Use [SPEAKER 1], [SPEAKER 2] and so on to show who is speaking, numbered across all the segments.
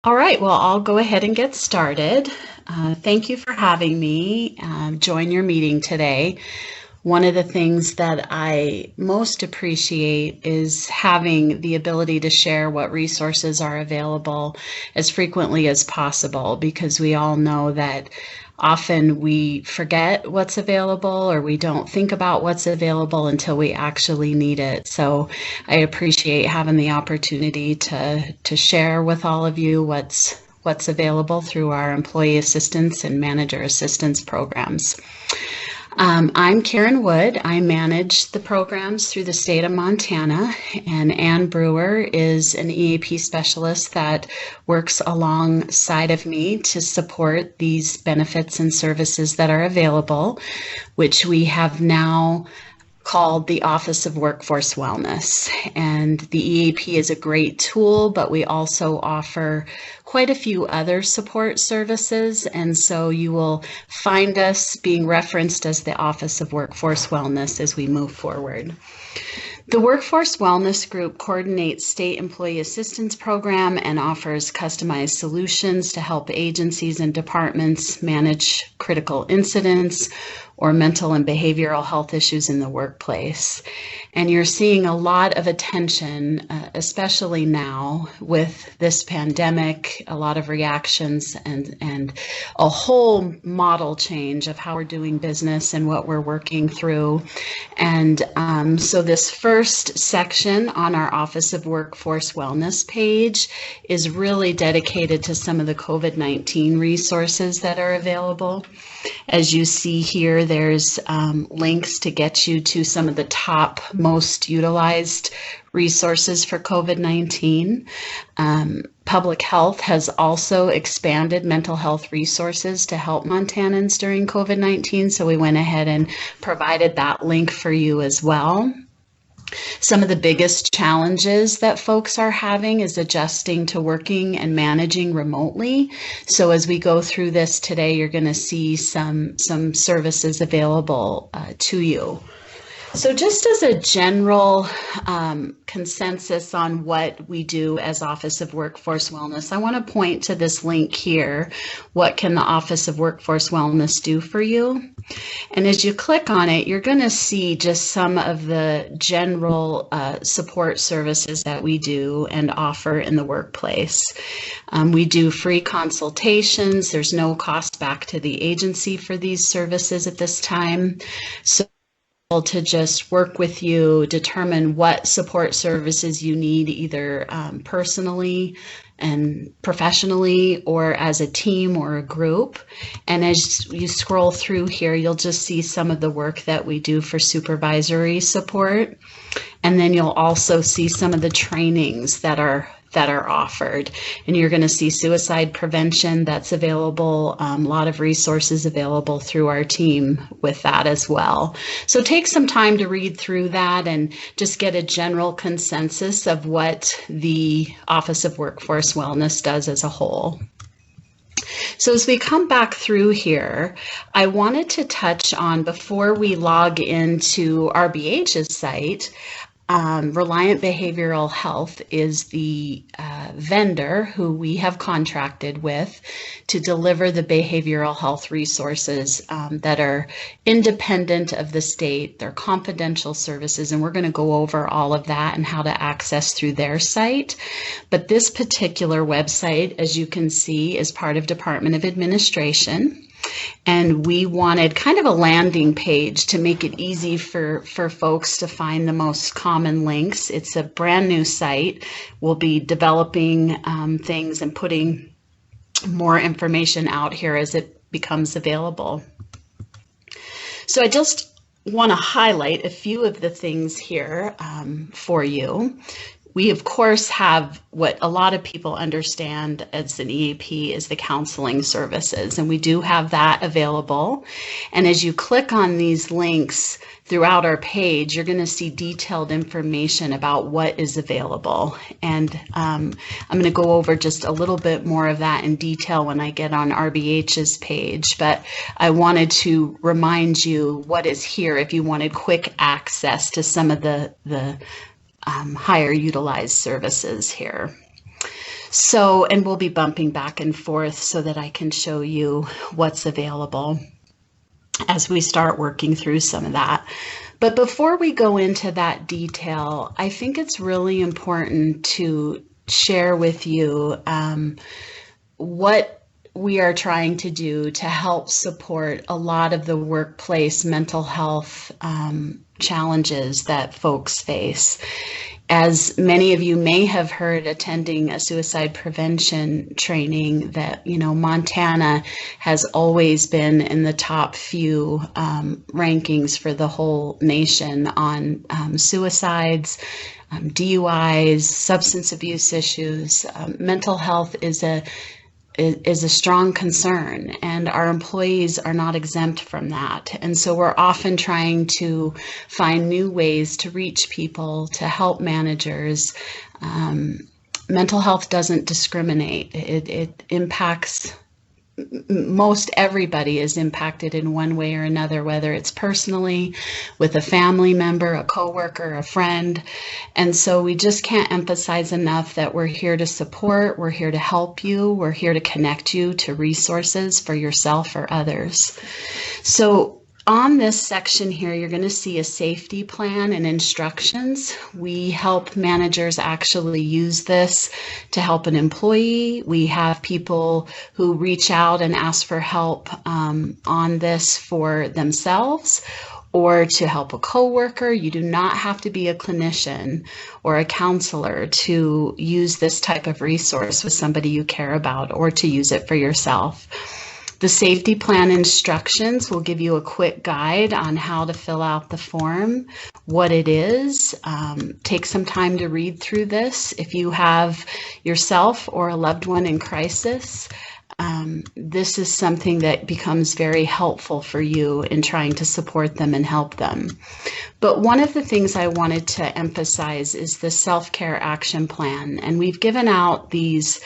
[SPEAKER 1] All right, well, I'll go ahead and get started. Thank you for having me join your meeting today. One of the things that I most appreciate is having the ability to share what resources are available as frequently as possible, because we all know that often we forget what's available or we don't think about what's available until we actually need it. So I appreciate having the opportunity to share with all of you what's available through our employee assistance and manager assistance programs. I'm Karen Wood. I manage the programs through the state of Montana, and Ann Brewer is an EAP specialist that works alongside of me to support these benefits and services that are available, which we have now called the Office of Workforce Wellness. And the EAP is a great tool, but we also offer quite a few other support services. And so you will find us being referenced as the Office of Workforce Wellness as we move forward. The Workforce Wellness Group coordinates state employee assistance program and offers customized solutions to help agencies and departments manage critical incidents or mental and behavioral health issues in the workplace. And you're seeing a lot of attention, especially now with this pandemic, a lot of reactions and a whole model change of how we're doing business and what we're working through. And so this first section on our Office of Workforce Wellness page is really dedicated to some of the COVID-19 resources that are available. As you see here, there's links to get you to some of the top most utilized resources for COVID-19. Public Health has also expanded mental health resources to help Montanans during COVID-19, so we went ahead and provided that link for you as well. Some of the biggest challenges that folks are having is adjusting to working and managing remotely. So as we go through this today, you're going to see some services available to you. So just as a general consensus on what we do as Office of Workforce Wellness, I want to point to this link here. What can the Office of Workforce Wellness do for you? And as you click on it, you're going to see just some of the general support services that we do and offer in the workplace. We do free consultations. There's no cost back to the agency for these services at this time. So to just work with you, determine what support services you need, either personally and professionally or as a team or a group. And as you scroll through here, you'll just see some of the work that we do for supervisory support. And then you'll also see some of the trainings that are offered. And you're going to see suicide prevention that's available, a lot of resources available through our team with that as well. So take some time to read through that and just get a general consensus of what the Office of Workforce Wellness does as a whole. So as we come back through here, I wanted to touch on, before we log into RBH's site, Reliant Behavioral Health is the vendor who we have contracted with to deliver the behavioral health resources that are independent of the state. They're confidential services, and we're going to go over all of that and how to access through their site. But this particular website, as you can see, is part of Department of Administration. And we wanted kind of a landing page to make it easy for folks to find the most common links. It's a brand new site. We'll be developing things and putting more information out here as it becomes available. So I just want to highlight a few of the things here for you. We, of course, have what a lot of people understand as an EAP is the counseling services, and we do have that available. And as you click on these links throughout our page, you're going to see detailed information about what is available. And I'm going to go over just a little bit more of that in detail when I get on RBH's page, but I wanted to remind you what is here if you wanted quick access to some of the higher utilized services here. So, and we'll be bumping back and forth so that I can show you what's available as we start working through some of that. But before we go into that detail, I think it's really important to share with you what we are trying to do to help support a lot of the workplace mental health challenges that folks face. As many of you may have heard attending a suicide prevention training, that, you know, Montana has always been in the top few rankings for the whole nation on suicides, DUIs, substance abuse issues. Mental health is a strong concern, and our employees are not exempt from that. And so we're often trying to find new ways to reach people, to help managers. Mental health doesn't discriminate. It impacts, most everybody is impacted in one way or another, whether it's personally, with a family member, a coworker, a friend. And so we just can't emphasize enough that we're here to support, we're here to help you, we're here to connect you to resources for yourself or others. So on this section here, you're going to see a safety plan and instructions. We help managers actually use this to help an employee. We have people who reach out and ask for help on this for themselves or to help a coworker. You do not have to be a clinician or a counselor to use this type of resource with somebody you care about, or to use it for yourself. The safety plan instructions will give you a quick guide on how to fill out the form, what it is. Take some time to read through this. If you have yourself or a loved one in crisis, this is something that becomes very helpful for you in trying to support them and help them. But one of the things I wanted to emphasize is the self-care action plan. And we've given out these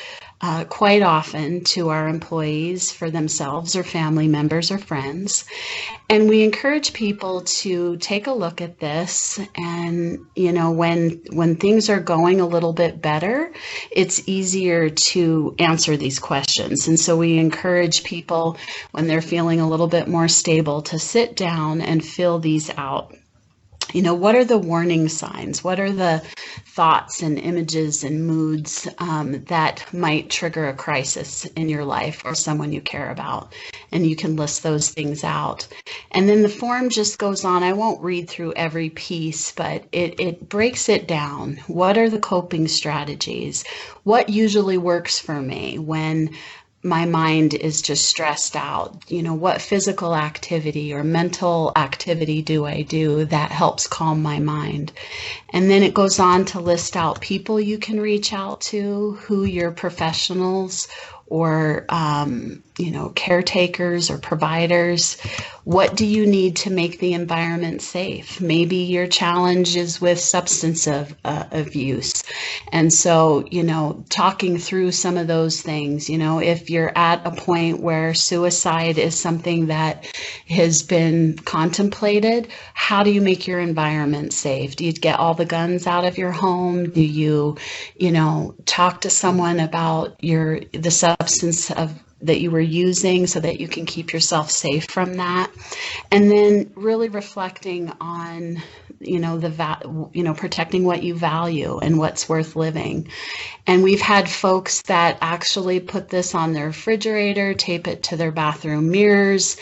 [SPEAKER 1] quite often to our employees for themselves or family members or friends. And we encourage people to take a look at this. And, you know, when things are going a little bit better, it's easier to answer these questions. And so we encourage people, when they're feeling a little bit more stable, to sit down and fill these out. You know, what are the warning signs? What are the thoughts and images and moods that might trigger a crisis in your life or someone you care about? And you can list those things out. And then the form just goes on. I won't read through every piece, but it breaks it down. What are the coping strategies? What usually works for me when my mind is just stressed out? You know, what physical activity or mental activity do I do that helps calm my mind? And then it goes on to list out people you can reach out to, who your professionals or, you know, caretakers or providers. What do you need to make the environment safe? Maybe your challenge is with substance abuse. And so, you know, talking through some of those things, you know, if you're at a point where suicide is something that has been contemplated, how do you make your environment safe? Do you get all the guns out of your home? Do you, you know, talk to someone about the substance that you were using so that you can keep yourself safe from that? And then really reflecting on, you know, protecting what you value and what's worth living. And we've had folks that actually put this on their refrigerator, tape it to their bathroom mirrors,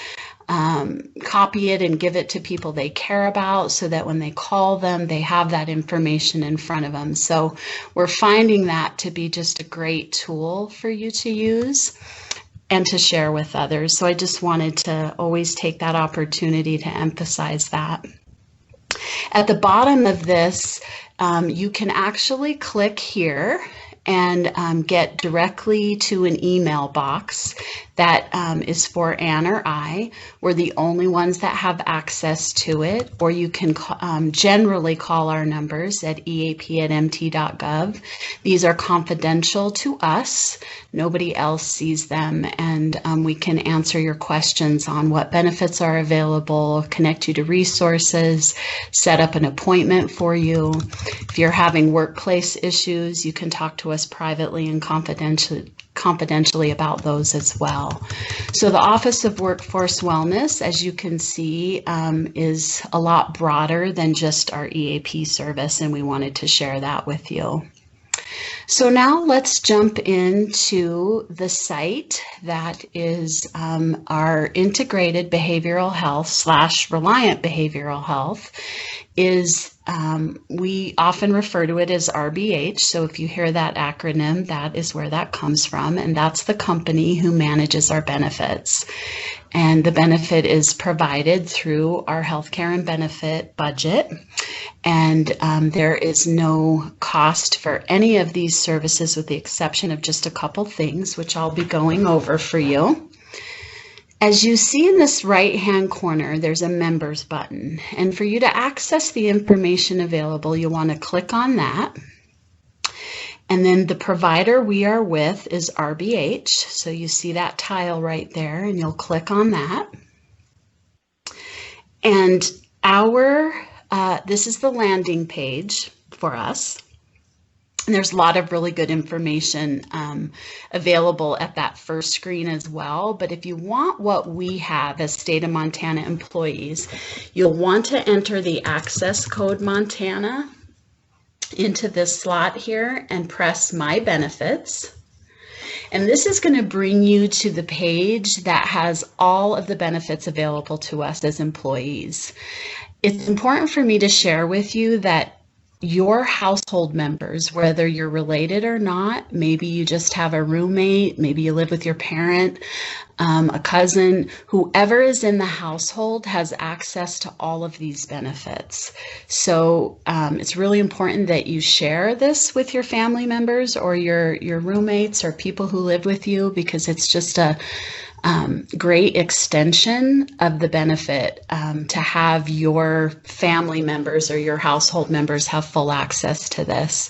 [SPEAKER 1] copy it and give it to people they care about so that when they call them, they have that information in front of them. So we're finding that to be just a great tool for you to use and to share with others. So I just wanted to always take that opportunity to emphasize that. At the bottom of this, you can actually click here and get directly to an email box that is for Ann or I. We're the only ones that have access to it, or you can generally call our numbers at eap@mt.gov. These are confidential to us. Nobody else sees them, and we can answer your questions on what benefits are available, connect you to resources, set up an appointment for you. If you're having workplace issues, you can talk to us us privately and confidentially about those as well. So the Office of Workforce Wellness, as you can see, is a lot broader than just our EAP service, and we wanted to share that with you. So now let's jump into the site that is our integrated behavioral health / reliant behavioral health. We often refer to it as RBH. So if you hear that acronym, that is where that comes from, and that's the company who manages our benefits. And the benefit is provided through our healthcare and benefit budget. And there is no cost for any of these services with the exception of just a couple things, which I'll be going over for you. As you see in this right-hand corner, there's a members button. And for you to access the information available, you'll want to click on that. And then the provider we are with is RBH. So you see that tile right there, and you'll click on that. And this is the landing page for us. And there's a lot of really good information available at that first screen as well. But if you want what we have as State of Montana employees, you'll want to enter the access code Montana into this slot here and press My Benefits. And this is going to bring you to the page that has all of the benefits available to us as employees. It's important for me to share with you that your household members, whether you're related or not, maybe you just have a roommate, maybe you live with your parent, a cousin, whoever is in the household has access to all of these benefits. So it's really important that you share this with your family members or your roommates or people who live with you, because it's just a great extension of the benefit to have your family members or your household members have full access to this.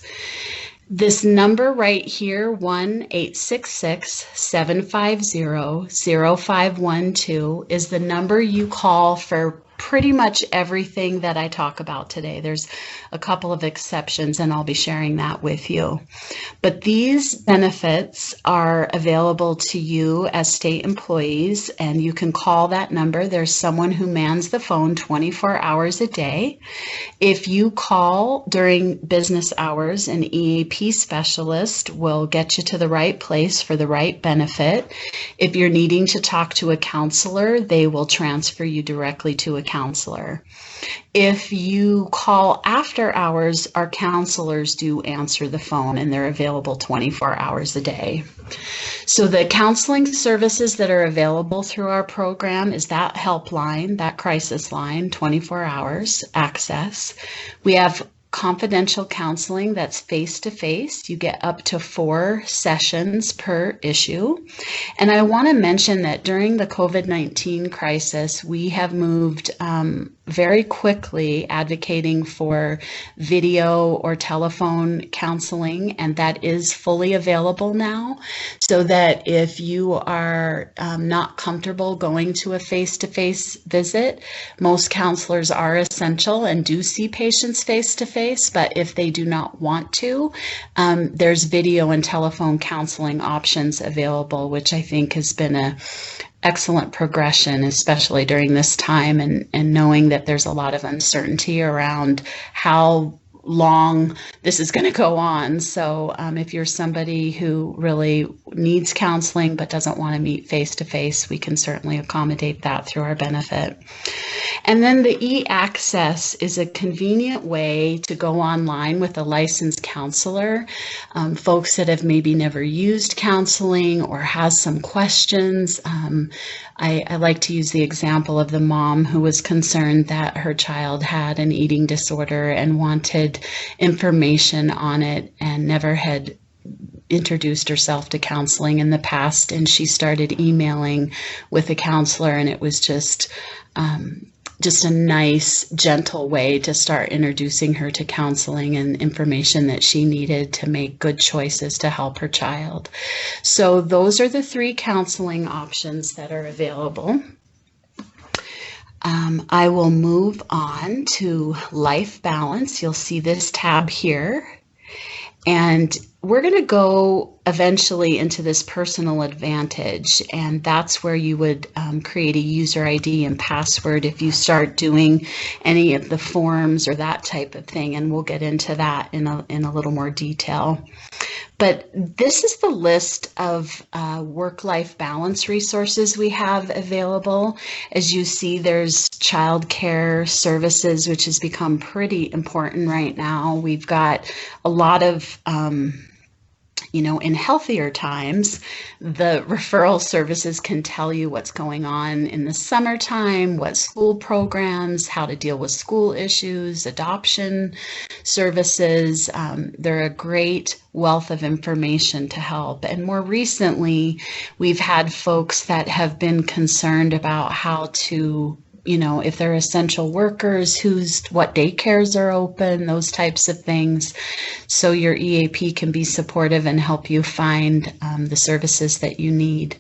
[SPEAKER 1] This number right here, 1-866-750-0512, is the number you call for pretty much everything that I talk about today. There's a couple of exceptions, and I'll be sharing that with you. But these benefits are available to you as state employees, and you can call that number. There's someone who mans the phone 24 hours a day. If you call during business hours, an EAP specialist will get you to the right place for the right benefit. If you're needing to talk to a counselor, they will transfer you directly to a counselor. If you call after hours, our counselors do answer the phone, and they're available 24 hours a day. So the counseling services that are available through our program is that helpline, that crisis line, 24 hours access. We have confidential counseling that's face-to-face. You get up to 4 sessions per issue. And I want to mention that during the COVID-19 crisis, we have moved very quickly advocating for video or telephone counseling, and that is fully available now, so that if you are not comfortable going to a face-to-face visit, most counselors are essential and do see patients face-to-face, but if they do not want to, there's video and telephone counseling options available, which I think has been a excellent progression, especially during this time, and knowing that there's a lot of uncertainty around how long this is going to go on. So if you're somebody who really needs counseling but doesn't want to meet face-to-face, we can certainly accommodate that through our benefit. And then the e-access is a convenient way to go online with a licensed counselor. Folks that have maybe never used counseling or has some questions. I like to use the example of the mom who was concerned that her child had an eating disorder and wanted information on it and never had introduced herself to counseling in the past, and she started emailing with a counselor, and it was just a nice, gentle way to start introducing her to counseling and information that she needed to make good choices to help her child. So those are the 3 counseling options that are available. I will move on to life balance. You'll see this tab here. And we're going to go eventually into this personal advantage, and that's where you would create a user ID and password if you start doing any of the forms or that type of thing, and we'll get into that in a little more detail. But this is the list of work-life balance resources we have available. As you see, there's childcare services, which has become pretty important right now. We've got a lot of in healthier times, the referral services can tell you what's going on in the summertime, what school programs, how to deal with school issues, adoption services. They're a great wealth of information to help. And more recently, we've had folks that have been concerned about how to if they're essential workers, what daycares are open, those types of things. So your EAP can be supportive and help you find the services that you need.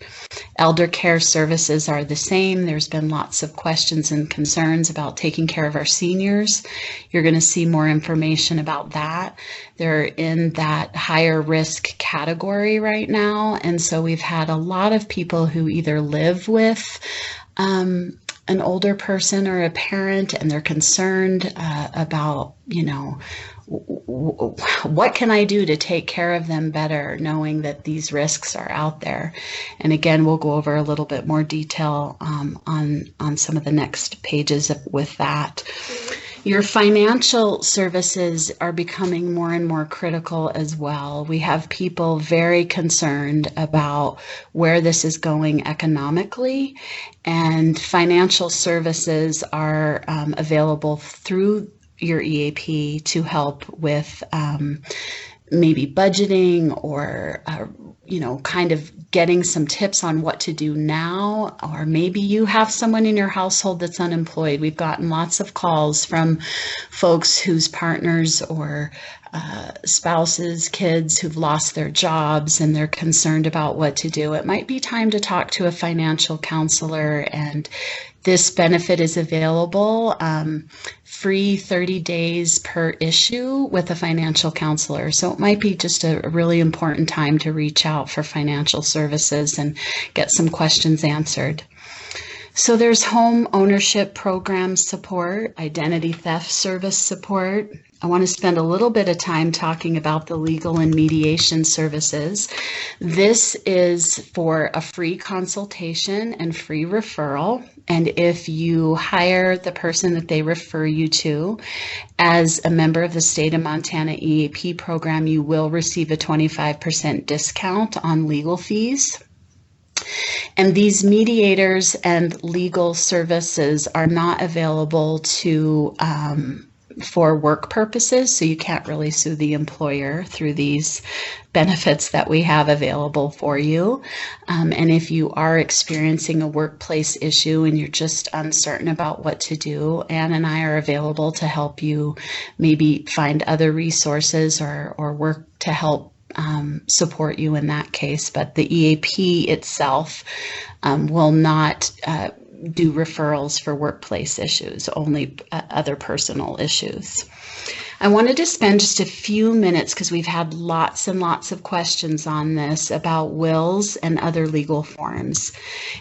[SPEAKER 1] Elder care services are the same. There's been lots of questions and concerns about taking care of our seniors. You're going to see more information about that. They're in that higher risk category right now. And so we've had a lot of people who either live with an older person or a parent, and they're concerned about, what can I do to take care of them better, knowing that these risks are out there. And again, we'll go over a little bit more detail on some of the next pages with that. Your financial services are becoming more and more critical as well. We have people very concerned about where this is going economically, and financial services are available through your EAP to help with maybe budgeting or kind of getting some tips on what to do now, or maybe you have someone in your household that's unemployed. We've gotten lots of calls from folks whose partners or spouses, kids who've lost their jobs, and they're concerned about what to do. It might be time to talk to a financial counselor, and this benefit is available free 30 days per issue with a financial counselor. So it might be just a really important time to reach out for financial services and get some questions answered. So there's home ownership program support, identity theft service support. I want to spend a little bit of time talking about the legal and mediation services. This is for a free consultation and free referral. And if you hire the person that they refer you to as a member of the state of Montana EAP program, you will receive a 25% discount on legal fees. And these mediators and legal services are not available for work purposes, so you can't really sue the employer through these benefits that we have available for you. And if you are experiencing a workplace issue and you're just uncertain about what to do, Ann and I are available to help you maybe find other resources or work to help support you in that case. But the EAP itself will not do referrals for workplace issues, only other personal issues. I wanted to spend just a few minutes, because we've had lots and lots of questions on this, about wills and other legal forms.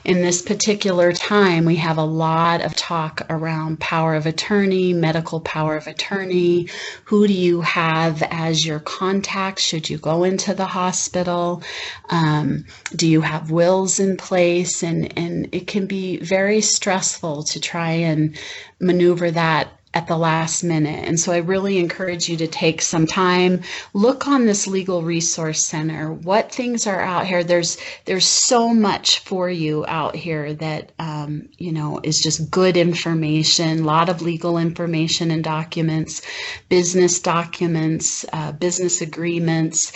[SPEAKER 1] In this particular time, we have a lot of talk around power of attorney, medical power of attorney. Who do you have as your contact should you go into the hospital? Do you have wills in place? And it can be very stressful to try and maneuver that at the last minute. And so I really encourage you to take some time, look on this Legal Resource Center, what things are out here. There's so much for you out here that, is just good information, a lot of legal information and documents, business agreements.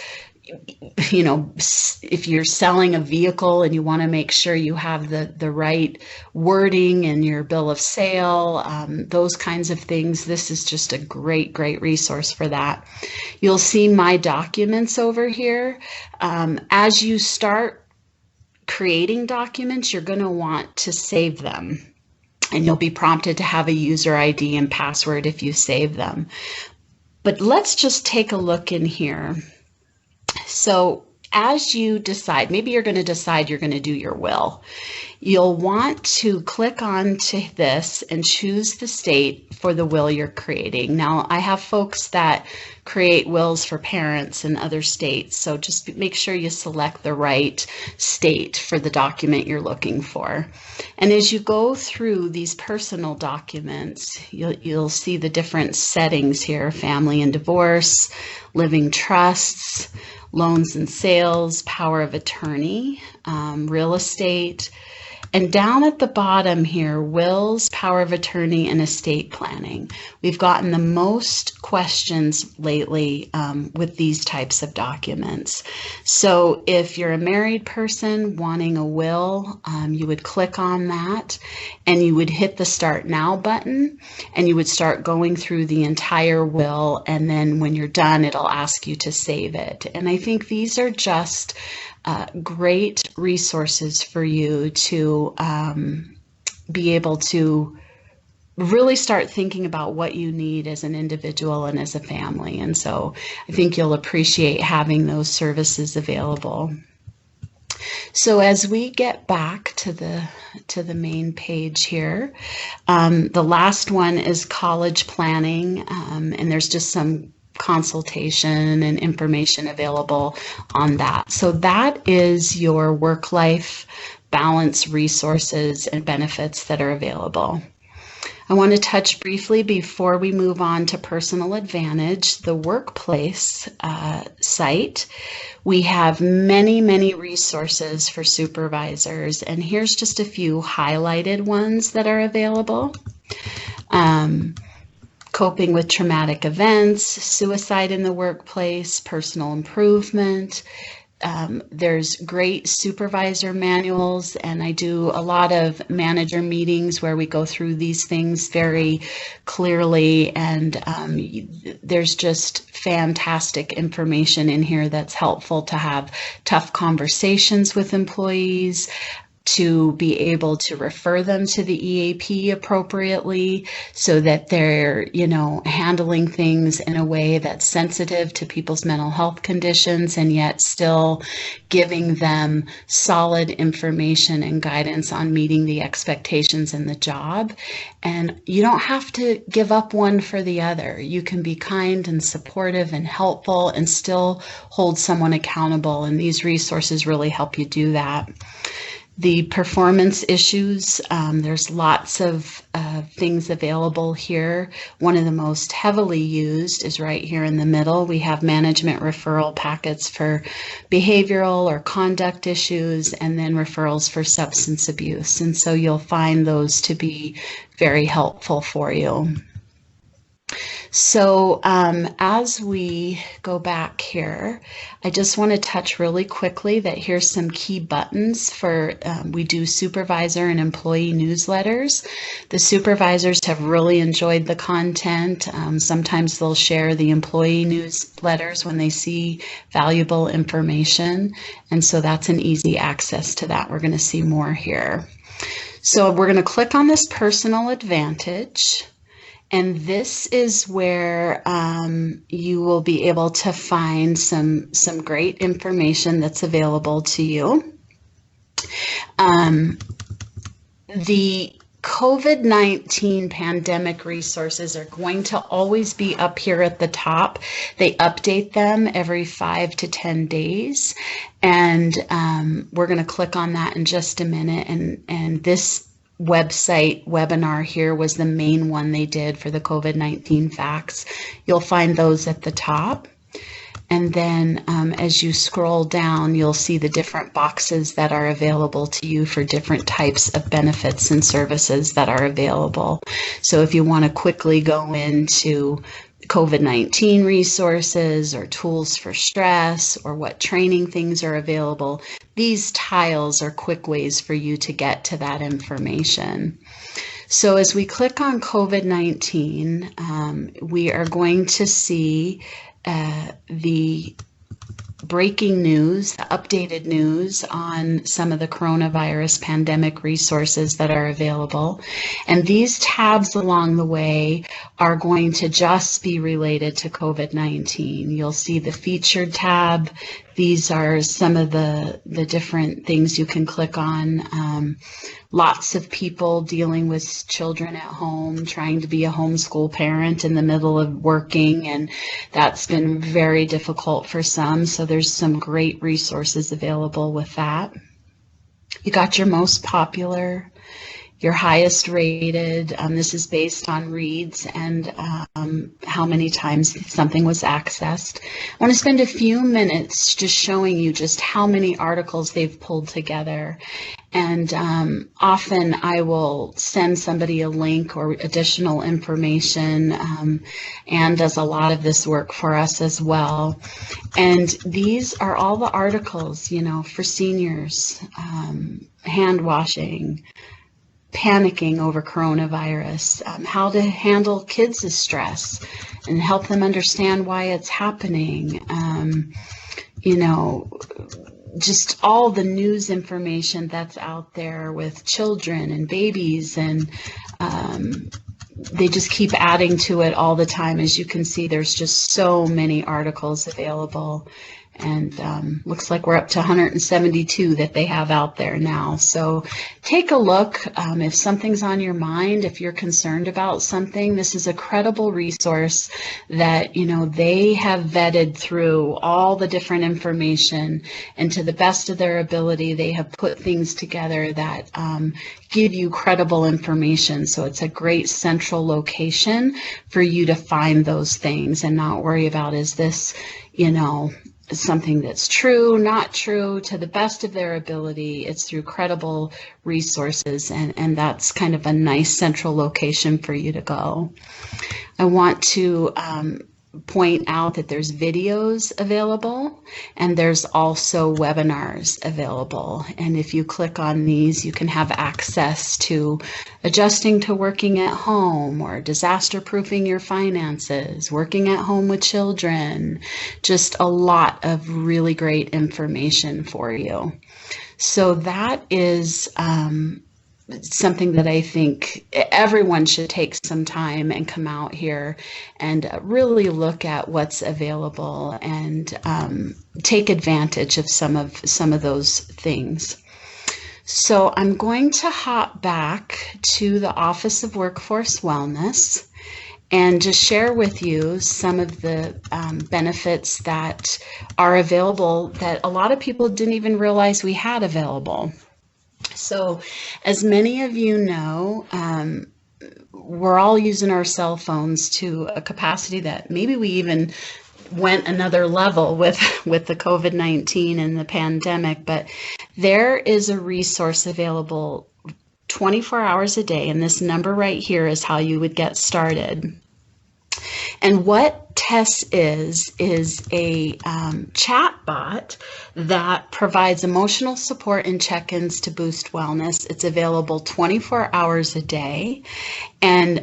[SPEAKER 1] If you're selling a vehicle and you want to make sure you have the right wording in your bill of sale, those kinds of things, this is just a great resource for that. You'll see my documents over here. As you start creating documents, you're going to want to save them. And you'll be prompted to have a user ID and password if you save them. But let's just take a look in here. So as you decide, maybe you're going to decide you're going to do your will. You'll want to click on to this and choose the state for the will you're creating. Now, I have folks that create wills for parents in other states, so just make sure you select the right state for the document you're looking for. And as you go through these personal documents, you'll see the different settings here: family and divorce, living trusts, loans and sales, power of attorney, real estate, and down at the bottom here, wills, power of attorney, and estate planning. We've gotten the most questions lately with these types of documents. So if you're a married person wanting a will, you would click on that and you would hit the Start Now button, and you would start going through the entire will, and then when you're done, it'll ask you to save it. And I think these are just great resources for you to be able to really start thinking about what you need as an individual and as a family. And so I think you'll appreciate having those services available. So as we get back to the main page here, the last one is college planning, and there's just some consultation and information available on that. So that is your work-life balance resources and benefits that are available. I want to touch briefly before we move on to Personal Advantage, the workplace site. We have many, many resources for supervisors, and here's just a few highlighted ones that are available. Coping with traumatic events, suicide in the workplace, personal improvement. There's great supervisor manuals, and I do a lot of manager meetings where we go through these things very clearly, and there's just fantastic information in here that's helpful to have tough conversations with employees, to be able to refer them to the EAP appropriately so that they're, handling things in a way that's sensitive to people's mental health conditions and yet still giving them solid information and guidance on meeting the expectations in the job. And you don't have to give up one for the other. You can be kind and supportive and helpful and still hold someone accountable, and these resources really help you do that. The performance issues, there's lots of things available here. One of the most heavily used is right here in the middle. We have management referral packets for behavioral or conduct issues, and then referrals for substance abuse. And so you'll find those to be very helpful for you. So as we go back here, I just want to touch really quickly that here's some key buttons for, we do supervisor and employee newsletters. The supervisors have really enjoyed the content. Sometimes they'll share the employee newsletters when they see valuable information. And so that's an easy access to that. We're going to see more here. So we're going to click on this Personal Advantage. And this is where you will be able to find some great information that's available to you. The COVID-19 pandemic resources are going to always be up here at the top. They update them every 5 to 10 days. And we're going to click on that in just a minute. And this website webinar here was the main one they did for the COVID-19 facts. You'll find those at the top. And then as you scroll down, you'll see the different boxes that are available to you for different types of benefits and services that are available. So if you want to quickly go into COVID-19 resources or tools for stress or what training things are available, these tiles are quick ways for you to get to that information. So as we click on COVID-19, we are going to see the breaking news, the updated news on some of the coronavirus pandemic resources that are available. And these tabs along the way are going to just be related to COVID-19. You'll see the featured tab. These are some of the different things you can click on. Lots of people dealing with children at home, trying to be a homeschool parent in the middle of working, and that's been very difficult for some. So there's some great resources available with that. You got your most popular, your highest rated. This is based on reads and how many times something was accessed. I want to spend a few minutes just showing you just how many articles they've pulled together. And often I will send somebody a link or additional information. Anne does a lot of this work for us as well. And these are all the articles, you know, for seniors, hand washing, panicking over coronavirus, how to handle kids' stress and help them understand why it's happening, you know, just all the news information that's out there with children and babies, and they just keep adding to it all the time. As you can see, there's just so many articles available. And looks like we're up to 172 that they have out there now. So take a look. If something's on your mind, if you're concerned about something, this is a credible resource that, you know, they have vetted through all the different information, and to the best of their ability, they have put things together that give you credible information. So it's a great central location for you to find those things and not worry about, is this, you know, something that's true, not true. To the best of their ability, it's through credible resources, and that's kind of a nice central location for you to go. I want to point out that there's videos available, and there's also webinars available. And if you click on these, you can have access to adjusting to working at home, or disaster proofing your finances, working at home with children, just a lot of really great information for you. So that is something that I think everyone should take some time and come out here and really look at what's available and take advantage of some of those things. So I'm going to hop back to the Office of Workforce Wellness and just share with you some of the benefits that are available that a lot of people didn't even realize we had available. So as many of you know, we're all using our cell phones to a capacity that maybe we even went another level with the COVID-19 and the pandemic, but there is a resource available 24 hours a day, and this number right here is how you would get started. And what Tess is a chat bot that provides emotional support and check-ins to boost wellness. It's available 24 hours a day. And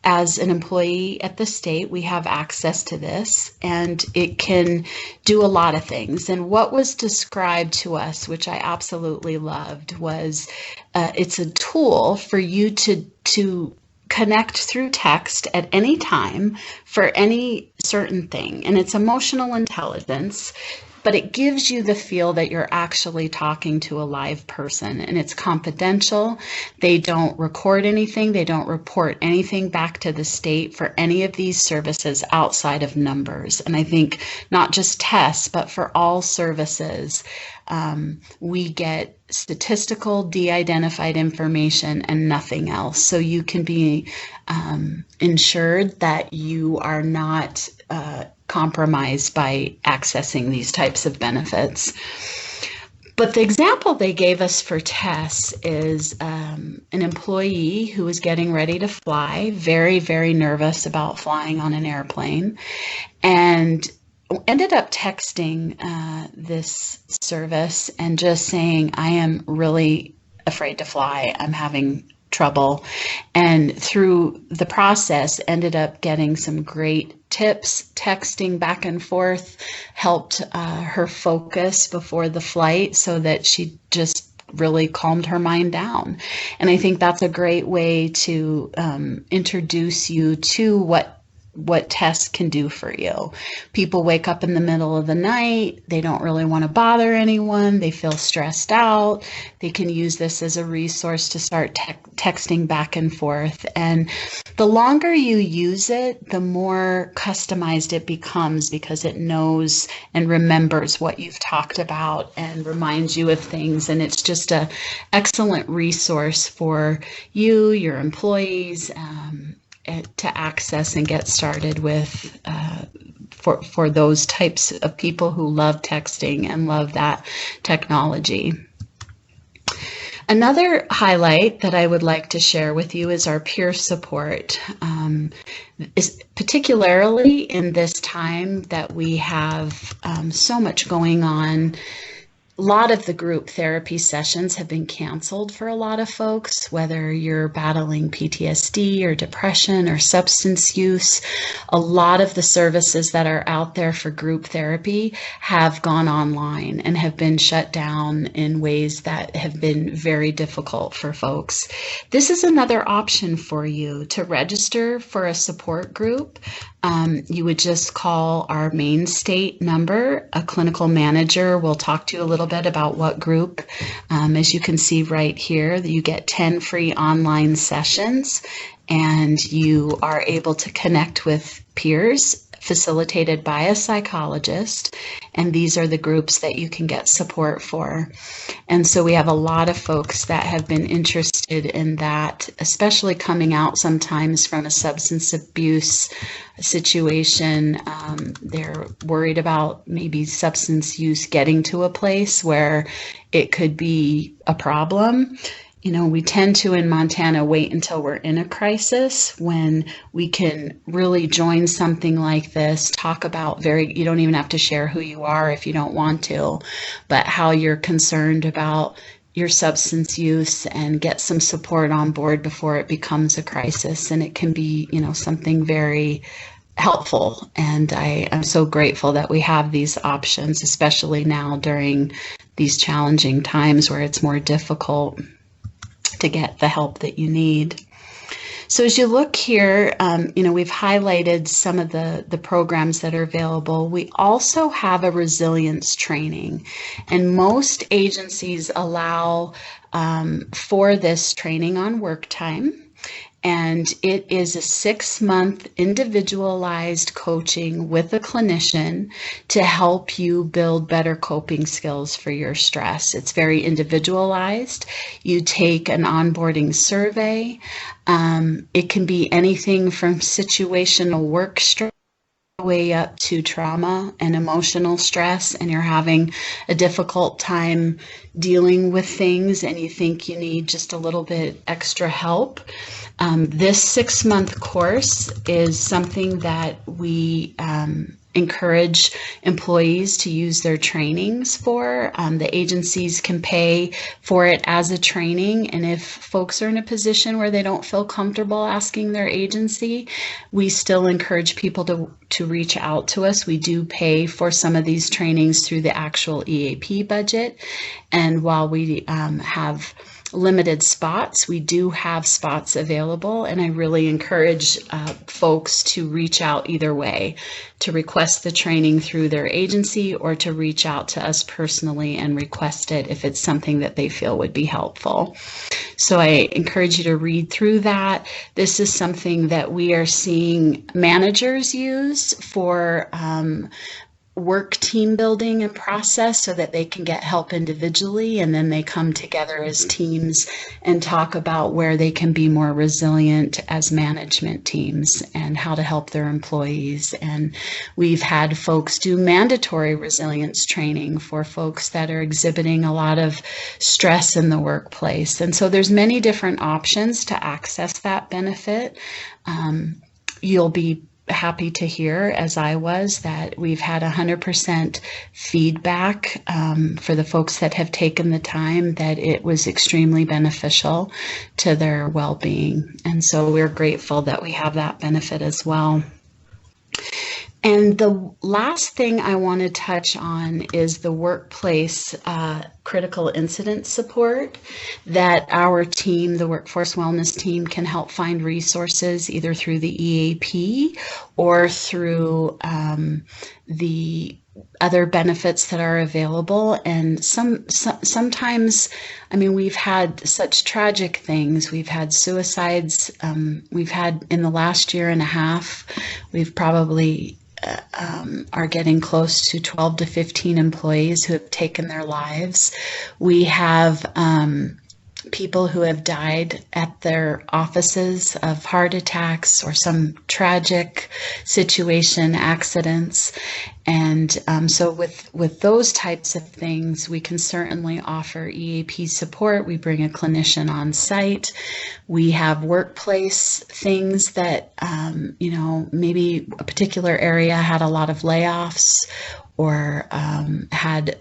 [SPEAKER 1] as an employee at the state, we have access to this, and it can do a lot of things. And what was described to us, which I absolutely loved, was it's a tool for you to connect through text at any time for any certain thing. And it's emotional intelligence, but it gives you the feel that you're actually talking to a live person, and it's confidential. They don't record anything. They don't report anything back to the state for any of these services outside of numbers. And I think not just tests, but for all services, we get statistical de-identified information and nothing else. So you can be ensured that you are not compromised by accessing these types of benefits. But the example they gave us for Tess is an employee who was getting ready to fly, very, very nervous about flying on an airplane, and ended up texting this service and just saying, I am really afraid to fly. I'm having trouble, and through the process ended up getting some great tips. Texting back and forth helped her focus before the flight so that she just really calmed her mind down. And I think that's a great way to introduce you to what tests can do for you. People wake up in the middle of the night, they don't really want to bother anyone, they feel stressed out. They can use this as a resource to start texting back and forth. And the longer you use it, the more customized it becomes, because it knows and remembers what you've talked about and reminds you of things. And it's just an excellent resource for you, your employees, to access and get started with for those types of people who love texting and love that technology. Another highlight that I would like to share with you is our peer support. Particularly in this time that we have so much going on. A lot of the group therapy sessions have been canceled for a lot of folks, whether you're battling PTSD or depression or substance use. A lot of the services that are out there for group therapy have gone online and have been shut down in ways that have been very difficult for folks. This is another option for you to register for a support group. You would just call our main state number. A clinical manager will talk to you a little bit about what group. As you can see right here, you get 10 free online sessions, and you are able to connect with peers facilitated by a psychologist, and these are the groups that you can get support for. And so we have a lot of folks that have been interested in that, especially coming out sometimes from a substance abuse situation. They're worried about maybe substance use getting to a place where it could be a problem. You know, we tend to in Montana wait until we're in a crisis when we can really join something like this, talk about you don't even have to share who you are if you don't want to, but how you're concerned about your substance use and get some support on board before it becomes a crisis. And it can be, something very helpful. And I'm so grateful that we have these options, especially now during these challenging times where it's more difficult to get the help that you need. So as you look here, we've highlighted some of the programs that are available. We also have a resilience training, and most agencies allow for this training on work time. And it is a 6-month individualized coaching with a clinician to help you build better coping skills for your stress. It's very individualized. You take an onboarding survey. It can be anything from situational work stress way up to trauma and emotional stress, and you're having a difficult time dealing with things and you think you need just a little bit extra help. This 6-month course is something that we encourage employees to use their trainings for. The agencies can pay for it as a training, and if folks are in a position where they don't feel comfortable asking their agency, we still encourage people to reach out to us. We do pay for some of these trainings through the actual EAP budget, and while we have limited spots, we do have spots available, and I really encourage folks to reach out either way, to request the training through their agency or to reach out to us personally and request it if it's something that they feel would be helpful. So I encourage you to read through that. This is something that we are seeing managers use for work team building and process so that they can get help individually, and then they come together as teams and talk about where they can be more resilient as management teams and how to help their employees. And we've had folks do mandatory resilience training for folks that are exhibiting a lot of stress in the workplace. And so there's many different options to access that benefit. You'll be happy to hear, as I was, that we've had 100% feedback for the folks that have taken the time, that it was extremely beneficial to their well-being. And so we're grateful that we have that benefit as well. And the last thing I want to touch on is the workplace critical incident support that our team, the Workforce Wellness team, can help find resources either through the EAP or through the other benefits that are available. And sometimes, I mean, we've had such tragic things. We've had suicides. We've had, in the last year and a half, we've probably are getting close to 12 to 15 employees who have taken their lives. We have people who have died at their offices of heart attacks or some tragic situation, accidents. And so with those types of things, we can certainly offer EAP support. We bring a clinician on site. We have workplace things that, maybe a particular area had a lot of layoffs or had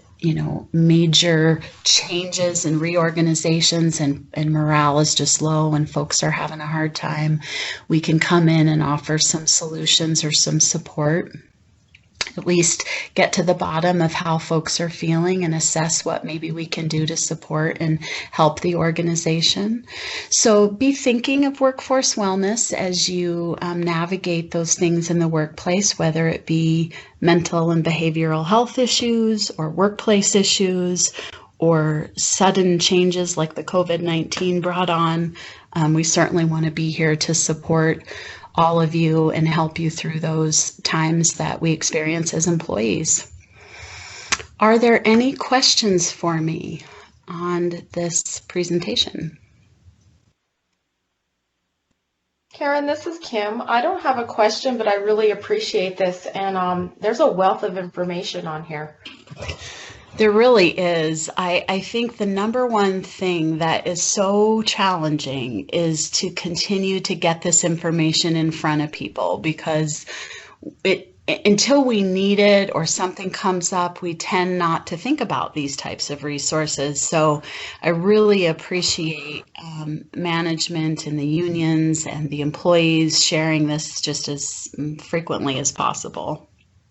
[SPEAKER 1] major changes and reorganizations, and morale is just low and folks are having a hard time. We can come in and offer some solutions or some support, at least get to the bottom of how folks are feeling and assess what maybe we can do to support and help the organization. So be thinking of workforce wellness as you navigate those things in the workplace, whether it be mental and behavioral health issues or workplace issues or sudden changes like the COVID-19 brought on. We certainly want to be here to support all of you and help you through those times that we experience as employees. Are there any questions for me on this presentation?
[SPEAKER 2] Karen, this is Kim. I don't have a question, but I really appreciate this, and there's a wealth of information on here.
[SPEAKER 1] There really is. I think the number one thing that is so challenging is to continue to get this information in front of people, because until we need it or something comes up, we tend not to think about these types of resources. So I really appreciate management and the unions and the employees sharing this just as frequently as possible.